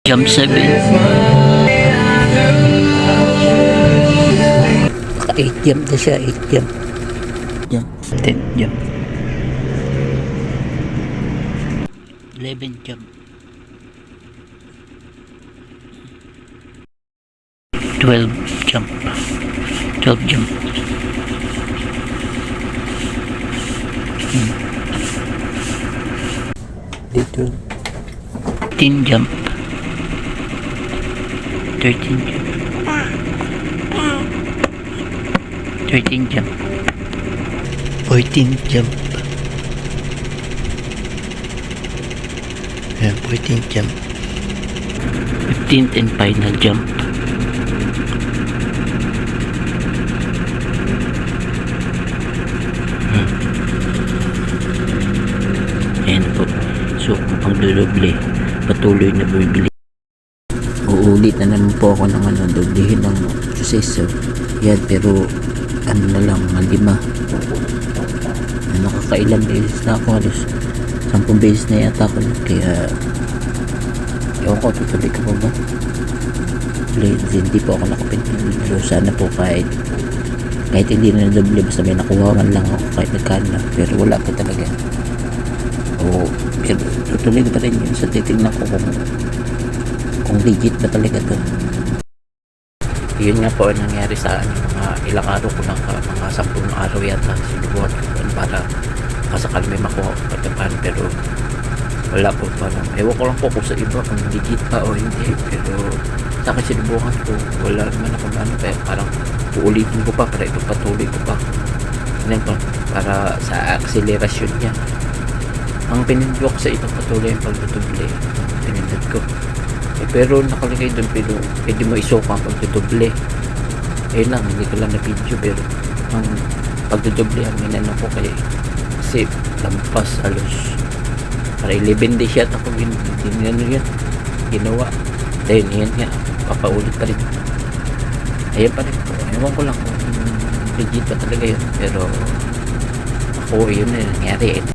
Jump 7. 8 jump na siya, 8 jump. Jump, 10 jump. 11 jump. 12 jump. 12 jump. Dito. 15 jump. 13 jump. 13 jump. 14 jump. Ayan, 14 jump. 15th and final jump. Ayan po. So, ang dudoble, patuloy na bumibili. Uulit na naman po ako ng doblehin ng proseso. Yan, pero ano na lang, 5. Nakakailang beses na ako, halos 10 beses na yata ako. Kaya ewan ko, tutuloy ka pa ba? Hindi po ako nakapintin. So sana po kahit hindi na doble, basta may nakuha man lang ako kahit nagkano, pero wala po talaga. Pero tutuloy pa rin yun. So titignan ko kung legit ba talaga to. Yun nga po ang nangyari sa mga ilang araw ko lang, mga 10 araw yata sinubukan ko para kasakal may makuha ko patapan, pero wala po. Parang ewan ko lang po kung sa iba kung legit pa o hindi, pero sa akin sinubukan ko wala naman ako kaya parang uulitin ko pa para ipagpatuloy ko pa. Yan po, para sa akselerasyon niya. Ang pinindot ko sa ipagpatuloy yung pagtutuloy, pinindot ko. Pero nakalagay doon, pero pwede mo isuka ang pagtutuble. Ayun lang, hindi ko lang na video, pero ang pagtutuble ang minano ko kasi lampas halos para 11 days yata ako ginawa. Dahil yan nga, papaulit pa rin. Ayan pa rin po, ewan ko lang kung legit pa talaga yun, pero ako yun na nangyari.